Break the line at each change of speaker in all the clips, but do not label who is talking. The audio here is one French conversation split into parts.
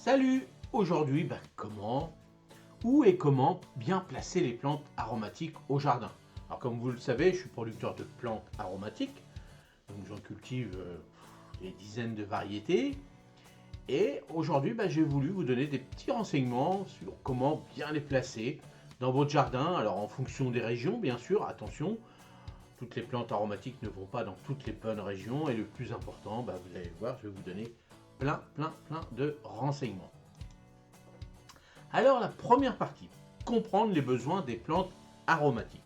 Salut! Aujourd'hui, où et comment bien placer les plantes aromatiques au jardin? Alors comme vous le savez, je suis producteur de plantes aromatiques, donc j'en cultive des dizaines de variétés. Et aujourd'hui, j'ai voulu vous donner des petits renseignements sur comment bien les placer dans votre jardin. Alors en fonction des régions, bien sûr, attention, toutes les plantes aromatiques ne vont pas dans toutes les bonnes régions. Et le plus important, vous allez voir, je vais vous donner plein de renseignements. Alors la première partie, comprendre les besoins des plantes aromatiques.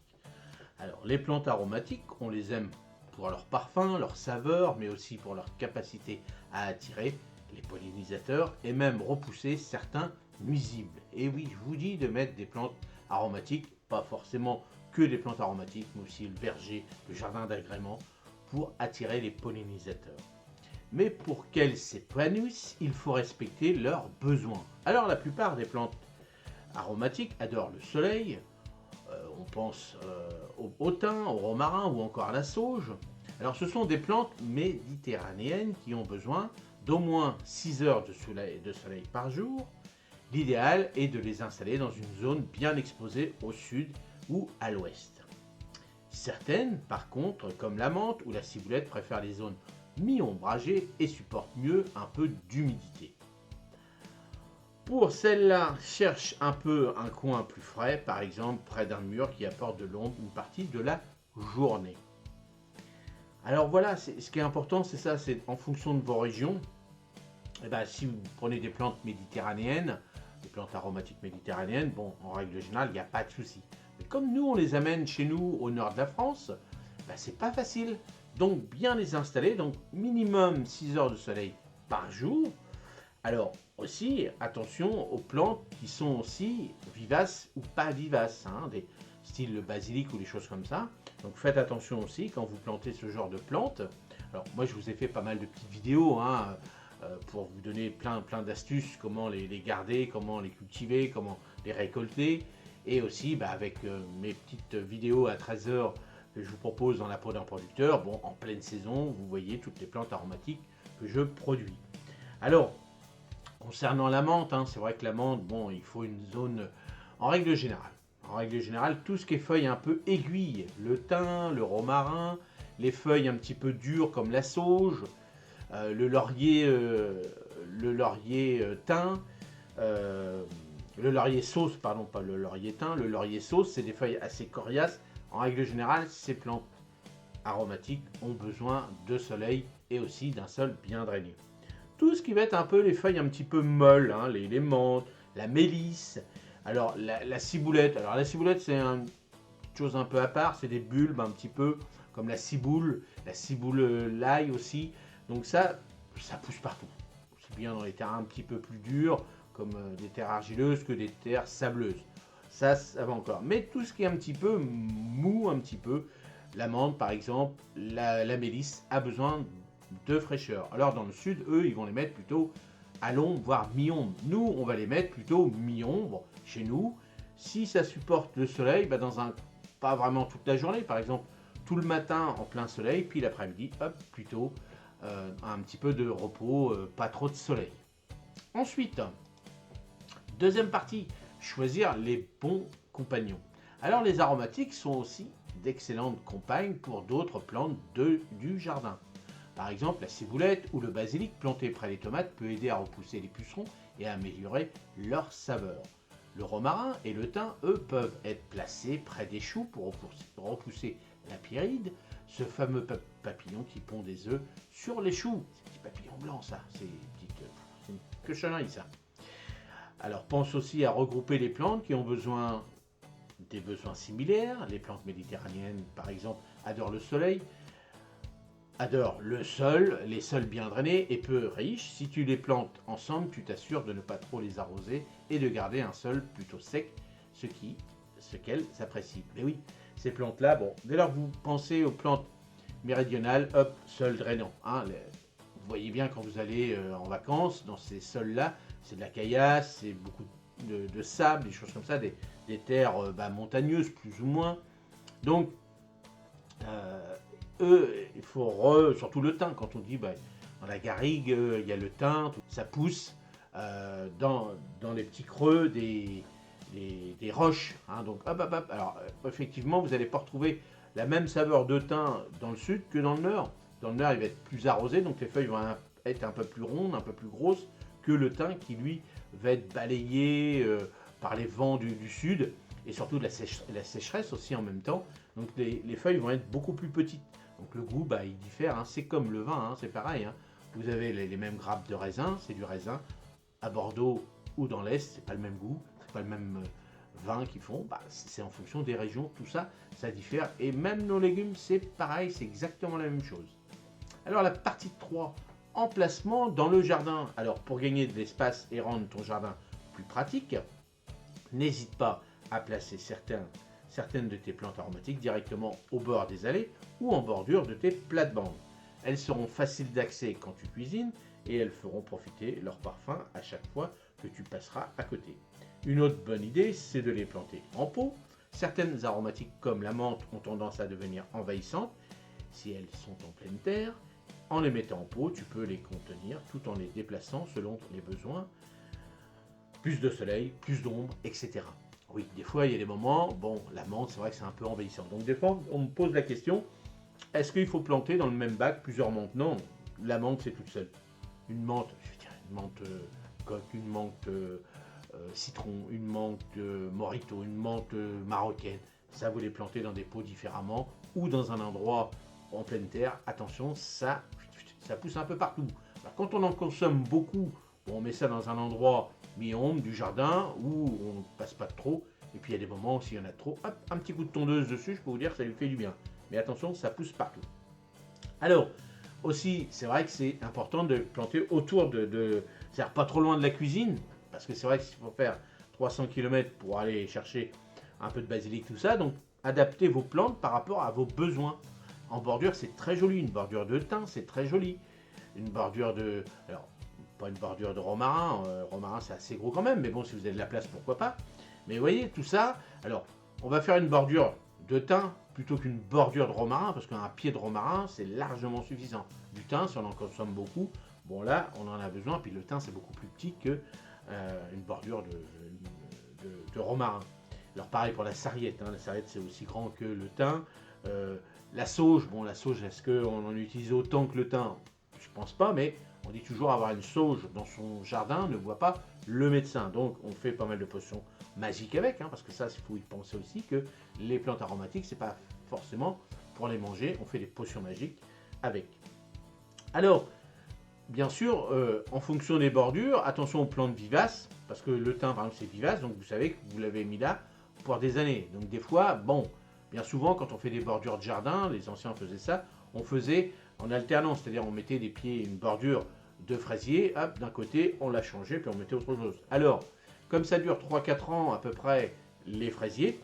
Alors les plantes aromatiques, on les aime pour leur parfum, leur saveur, mais aussi pour leur capacité à attirer les pollinisateurs et même repousser certains nuisibles. Et oui, je vous dis de mettre des plantes aromatiques, pas forcément que des plantes aromatiques, mais aussi le verger, le jardin d'agrément, pour attirer les pollinisateurs. Mais pour qu'elles s'épanouissent, il faut respecter leurs besoins. Alors la plupart des plantes aromatiques adorent le soleil, on pense au thym, au romarin ou encore à la sauge. Alors ce sont des plantes méditerranéennes qui ont besoin d'au moins 6 heures de soleil par jour. L'idéal est de les installer dans une zone bien exposée au sud ou à l'ouest. Certaines, par contre, comme la menthe ou la ciboulette, préfèrent les zones mi-ombragées et supportent mieux un peu d'humidité. Pour celle-là, cherche un peu un coin plus frais, par exemple près d'un mur qui apporte de l'ombre une partie de la journée. Alors voilà, ce qui est important, c'est ça, c'est en fonction de vos régions. Si vous prenez des plantes méditerranéennes, des plantes aromatiques méditerranéennes, en règle générale, il n'y a pas de souci. Mais comme nous, on les amène chez nous au nord de la France, c'est pas facile. Donc bien les installer, donc minimum 6 heures de soleil par jour. Alors aussi, attention aux plantes qui sont aussi vivaces ou pas vivaces, des styles le basilic ou des choses comme ça. Donc faites attention aussi quand vous plantez ce genre de plantes. Alors moi je vous ai fait pas mal de petites vidéos pour vous donner plein d'astuces, comment les garder, comment les cultiver, comment les récolter. Et aussi avec mes petites vidéos à 13 heures que je vous propose dans la peau d'un producteur. En pleine saison, vous voyez toutes les plantes aromatiques que je produis. Alors, concernant la menthe, c'est vrai que la menthe, il faut une zone, en règle générale, tout ce qui est feuilles un peu aiguilles, le thym, le romarin, les feuilles un petit peu dures comme la sauge, le laurier thym, le laurier sauce, pardon, pas le laurier thym, le laurier sauce, c'est des feuilles assez coriaces. En règle générale, ces plantes aromatiques ont besoin de soleil et aussi d'un sol bien drainé. Tout ce qui va être un peu les feuilles un petit peu molles, les menthes, la mélisse, alors la ciboulette. Alors la ciboulette, c'est une chose un peu à part, c'est des bulbes un petit peu comme la ciboule l'ail aussi. Donc ça pousse partout. C'est bien dans les terrains un petit peu plus durs, comme des terres argileuses que des terres sableuses. Ça va encore. Mais tout ce qui est un petit peu mou, la menthe par exemple, la mélisse a besoin de fraîcheur. Alors dans le sud, eux, ils vont les mettre plutôt à l'ombre, voire mi-ombre. Nous, on va les mettre plutôt mi-ombre chez nous. Si ça supporte le soleil, pas vraiment toute la journée, par exemple tout le matin en plein soleil, puis l'après-midi, plutôt un petit peu de repos, pas trop de soleil. Ensuite, deuxième partie, choisir les bons compagnons. Alors les aromatiques sont aussi d'excellentes compagnes pour d'autres plantes du jardin. Par exemple, la ciboulette ou le basilic planté près des tomates peut aider à repousser les pucerons et à améliorer leur saveur. Le romarin et le thym, eux, peuvent être placés près des choux pour repousser la pyride, ce fameux papillon qui pond des œufs sur les choux. Ces petits papillons blancs, ça, c'est une cochonnerie, ça. Alors, pense aussi à regrouper les plantes qui ont des besoins similaires. Les plantes méditerranéennes, par exemple, adorent le soleil, adore le sol, les sols bien drainés et peu riches. Si tu les plantes ensemble, tu t'assures de ne pas trop les arroser et de garder un sol plutôt sec, ce qu'elles apprécient. Mais oui, ces plantes-là, dès lors que vous pensez aux plantes méridionales, sol drainant. Vous voyez bien quand vous allez en vacances, dans ces sols-là, c'est de la caillasse, c'est beaucoup de sable, des choses comme ça, des terres montagneuses plus ou moins. Donc, il faut surtout le thym, quand on dit dans la garrigue, il y a le thym, ça pousse dans les petits creux des roches. Hein. Donc, hop, hop, hop. Alors, effectivement, vous n'allez pas retrouver la même saveur de thym dans le sud que dans le nord. Dans le nord, il va être plus arrosé, donc les feuilles vont être un peu plus rondes, un peu plus grosses que le thym qui, lui, va être balayé par les vents du sud et surtout de la sécheresse aussi en même temps. Donc, les feuilles vont être beaucoup plus petites. Donc, le goût, bah, il diffère. Hein. C'est comme le vin, hein, c'est pareil. Hein. Vous avez les mêmes grappes de raisin, c'est du raisin. À Bordeaux ou dans l'Est, c'est pas le même goût, c'est pas le même vin qu'ils font. Bah, c'est en fonction des régions, tout ça, ça diffère. Et même nos légumes, c'est pareil, c'est exactement la même chose. Alors la partie 3, emplacement dans le jardin. Alors pour gagner de l'espace et rendre ton jardin plus pratique, n'hésite pas à placer certaines de tes plantes aromatiques directement au bord des allées ou en bordure de tes plates-bandes. Elles seront faciles d'accès quand tu cuisines et elles feront profiter leur parfum à chaque fois que tu passeras à côté. Une autre bonne idée, c'est de les planter en pot. Certaines aromatiques comme la menthe ont tendance à devenir envahissantes si elles sont en pleine terre. En les mettant en pot, tu peux les contenir tout en les déplaçant selon les besoins. Plus de soleil, plus d'ombre, etc. Oui, des fois, il y a des moments, bon, la menthe, c'est vrai que c'est un peu envahissant. Donc des fois, on me pose la question, est-ce qu'il faut planter dans le même bac plusieurs menthes? Non, la menthe, c'est toute seule. Une menthe, je veux dire, une menthe coque, une menthe citron, une menthe morito, une menthe marocaine. Ça, vous les plantez dans des pots différemment ou dans un endroit en pleine terre. Attention, ça pousse un peu partout. Alors, quand on en consomme beaucoup, bon, on met ça dans un endroit mi-ombre du jardin où on ne passe pas de trop. Et puis il y a des moments où s'il y en a trop, hop, un petit coup de tondeuse dessus, je peux vous dire que ça lui fait du bien. Mais attention, ça pousse partout. Alors, aussi, c'est vrai que c'est important de planter autour c'est-à-dire pas trop loin de la cuisine, parce que c'est vrai qu'il faut faire 300 km pour aller chercher un peu de basilic, tout ça. Donc, adaptez vos plantes par rapport à vos besoins. En bordure, c'est très joli. Une bordure de thym, c'est très joli. Une bordure de... Alors, pas une bordure de romarin. Romarin, c'est assez gros quand même. Mais bon, si vous avez de la place, pourquoi pas. Mais vous voyez, tout ça... Alors, on va faire une bordure de thym plutôt qu'une bordure de romarin, parce qu'un pied de romarin, c'est largement suffisant. Du thym, si on en consomme beaucoup, bon là, on en a besoin. Puis le thym, c'est beaucoup plus petit que une bordure de romarin. Alors pareil pour la sarriette. Hein. La sarriette, c'est aussi grand que le thym. La sauge, bon, la sauge, est-ce qu'on en utilise autant que le thym? Je pense pas, mais on dit toujours avoir une sauge dans son jardin ne voit pas le médecin. Donc on fait pas mal de potions magiques avec, hein, parce que ça, il faut y penser aussi que les plantes aromatiques, c'est pas forcément pour les manger, on fait des potions magiques avec. Alors, bien sûr, en fonction des bordures, attention aux plantes vivaces, parce que le thym, par exemple, c'est vivace, donc vous savez que vous l'avez mis là pour des années. Donc des fois, bon, bien souvent, quand on fait des bordures de jardin, les anciens faisaient ça, on faisait en alternance, c'est-à-dire on mettait des pieds, une bordure de fraisier, hop, d'un côté, on la changeait, puis on mettait autre chose. Alors, comme ça dure 3-4 ans à peu près, les fraisiers,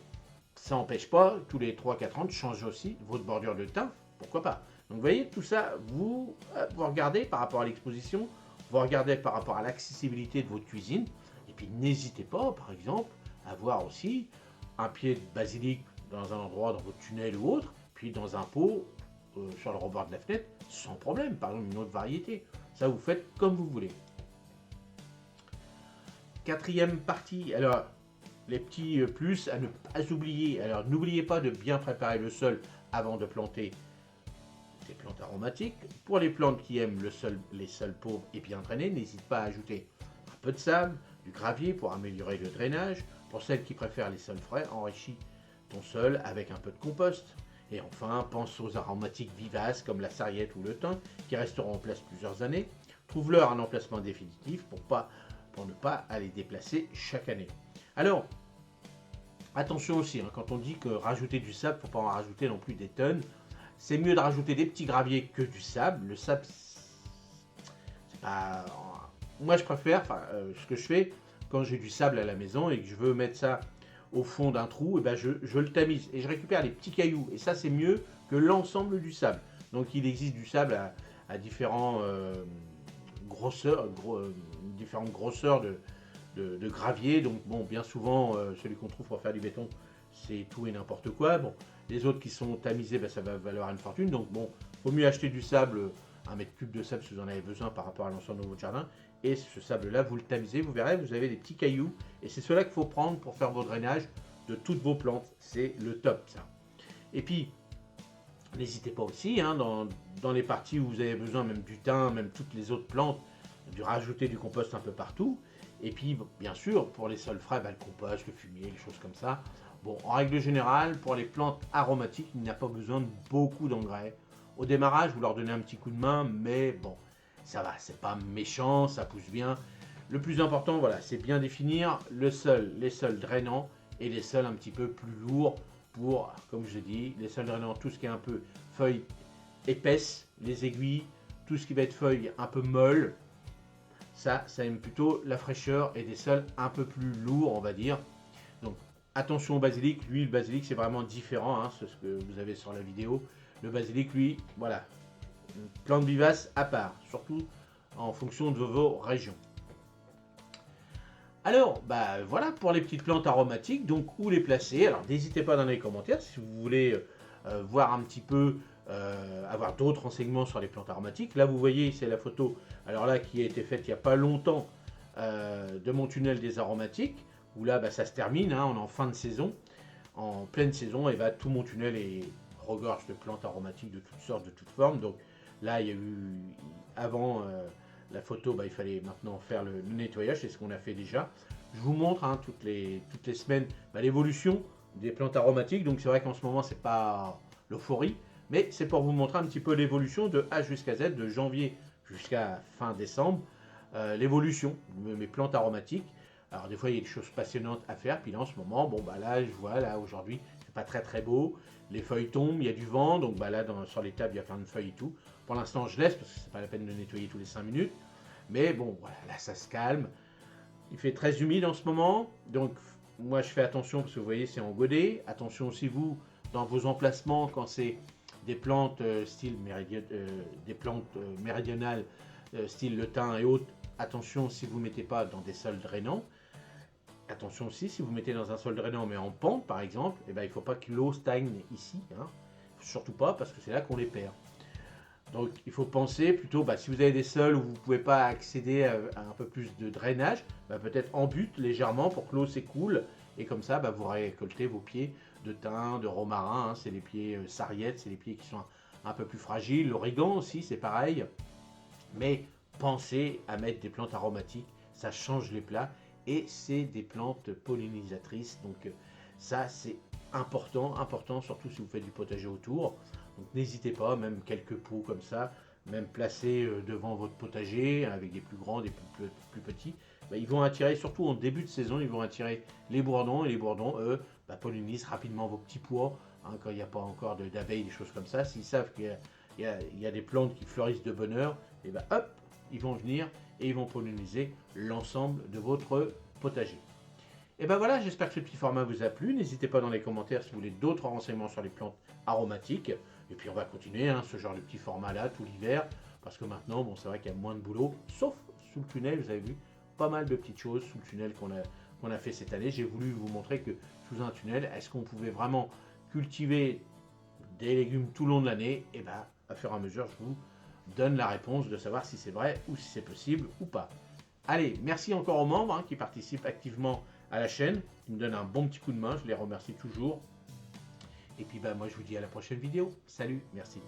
ça n'empêche pas, tous les 3-4 ans, de changer aussi votre bordure de thym, pourquoi pas. Donc vous voyez, tout ça, vous regardez par rapport à l'exposition, vous regardez par rapport à l'accessibilité de votre cuisine, et puis n'hésitez pas, par exemple, à avoir aussi un pied de basilic dans un endroit, dans votre tunnel ou autre, puis dans un pot sur le rebord de la fenêtre, sans problème, par exemple une autre variété. Ça, vous faites comme vous voulez. Quatrième partie, alors les petits plus à ne pas oublier. Alors n'oubliez pas de bien préparer le sol avant de planter des plantes aromatiques. Pour les plantes qui aiment les sols pauvres et bien drainés, n'hésite pas à ajouter un peu de sable, du gravier pour améliorer le drainage. Pour celles qui préfèrent les sols frais, enrichis ton sol avec un peu de compost. Et enfin, pense aux aromatiques vivaces comme la sarriette ou le thym qui resteront en place plusieurs années. Trouve-leur un emplacement définitif pour ne pas les déplacer chaque année. Alors, attention aussi, hein, quand on dit que rajouter du sable, il ne faut pas en rajouter non plus des tonnes. C'est mieux de rajouter des petits graviers que du sable. Le sable, c'est pas... Moi, je préfère, ce que je fais, quand j'ai du sable à la maison et que je veux mettre ça au fond d'un trou, et ben je le tamise et je récupère les petits cailloux. Et ça, c'est mieux que l'ensemble du sable. Donc, il existe du sable à différentes grosseurs de gravier. Donc, bon, bien souvent, celui qu'on trouve pour faire du béton, c'est tout et n'importe quoi. Bon, les autres qui sont tamisés, ben, ça va valoir une fortune. Donc, bon, il vaut mieux acheter du sable, un mètre cube de sable si vous en avez besoin par rapport à l'ensemble de votre jardin. Et ce sable-là, vous le tamisez, vous verrez, vous avez des petits cailloux. Et c'est cela qu'il faut prendre pour faire vos drainages de toutes vos plantes. C'est le top, ça. Et puis, n'hésitez pas aussi, hein, dans les parties où vous avez besoin, même du thym, même toutes les autres plantes, de rajouter du compost un peu partout. Et puis, bien sûr, pour les sols frais, le compost, le fumier, les choses comme ça. Bon, en règle générale, pour les plantes aromatiques, il n'y a pas besoin de beaucoup d'engrais. Au démarrage, vous leur donnez un petit coup de main, mais bon, ça va, c'est pas méchant, ça pousse bien. Le plus important, voilà, c'est bien définir les sols drainants et les sols un petit peu plus lourds pour, comme je dis, les sols drainants, tout ce qui est un peu feuilles épaisses, les aiguilles, tout ce qui va être feuilles un peu molles, ça aime plutôt la fraîcheur et des sols un peu plus lourds, on va dire. Donc attention au basilic, lui le basilic c'est vraiment différent, hein, c'est ce que vous avez sur la vidéo. Le basilic, lui, voilà, une plante vivace à part, surtout en fonction de vos régions. Alors, voilà pour les petites plantes aromatiques, donc où les placer. Alors n'hésitez pas dans les commentaires si vous voulez voir un petit peu, avoir d'autres renseignements sur les plantes aromatiques. Là vous voyez, c'est la photo, alors là qui a été faite il n'y a pas longtemps, de mon tunnel des aromatiques, où là ça se termine, hein, on est en fin de saison, en pleine saison, et tout mon tunnel est regorge de plantes aromatiques de toutes sortes, de toutes formes. Donc là il y a eu, avant la photo, il fallait maintenant faire le nettoyage, c'est ce qu'on a fait déjà. Je vous montre, hein, toutes les semaines l'évolution des plantes aromatiques. Donc c'est vrai qu'en ce moment c'est pas l'euphorie, mais c'est pour vous montrer un petit peu l'évolution de A jusqu'à Z, de janvier jusqu'à fin décembre, l'évolution de mes plantes aromatiques. Alors des fois il y a des choses passionnantes à faire, puis là en ce moment, là je vois, là aujourd'hui c'est pas très très beau, les feuilles tombent, il y a du vent, donc là sur les tables il y a plein de feuilles et tout. Pour l'instant je laisse parce que c'est pas la peine de nettoyer tous les 5 minutes, mais bon voilà, là ça se calme. Il fait très humide en ce moment, donc moi je fais attention parce que vous voyez c'est en godet. Attention aussi vous dans vos emplacements quand c'est des plantes style des plantes méridionales style le thym et autres. Attention si vous ne mettez pas dans des sols drainants. Attention aussi si vous mettez dans un sol drainant mais en pente par exemple, il ne faut pas que l'eau stagne ici, hein. Surtout pas parce que c'est là qu'on les perd. Donc il faut penser plutôt, si vous avez des sols où vous ne pouvez pas accéder à un peu plus de drainage, peut-être en butte légèrement pour que l'eau s'écoule, et comme ça vous récoltez vos pieds de thym, de romarin, hein, c'est les pieds sarriette, c'est les pieds qui sont un peu plus fragiles. L'origan aussi c'est pareil, mais pensez à mettre des plantes aromatiques, ça change les plats, et c'est des plantes pollinisatrices, donc ça c'est important, surtout si vous faites du potager autour. Donc n'hésitez pas, même quelques pots comme ça, même placés devant votre potager, avec des plus grands, des plus petits, ils vont attirer, surtout en début de saison, ils vont attirer les bourdons, et les bourdons, eux, pollinisent rapidement vos petits pois, hein, quand il n'y a pas encore d'abeilles, des choses comme ça. S'ils savent qu'il y a des plantes qui fleurissent de bonne heure, et hop, ils vont venir et ils vont polliniser l'ensemble de votre potager. Et voilà, j'espère que ce petit format vous a plu. N'hésitez pas dans les commentaires si vous voulez d'autres renseignements sur les plantes aromatiques. Et puis on va continuer, hein, ce genre de petit format là tout l'hiver, parce que maintenant, c'est vrai qu'il y a moins de boulot, sauf sous le tunnel, vous avez vu, pas mal de petites choses sous le tunnel qu'on a fait cette année. J'ai voulu vous montrer que sous un tunnel, est-ce qu'on pouvait vraiment cultiver des légumes tout le long de l'année? Et à fur et à mesure, je vous donne la réponse de savoir si c'est vrai ou si c'est possible ou pas. Allez, merci encore aux membres, hein, qui participent activement à la chaîne, qui me donnent un bon petit coup de main, je les remercie toujours. Et puis moi je vous dis à la prochaine vidéo. Salut, merci.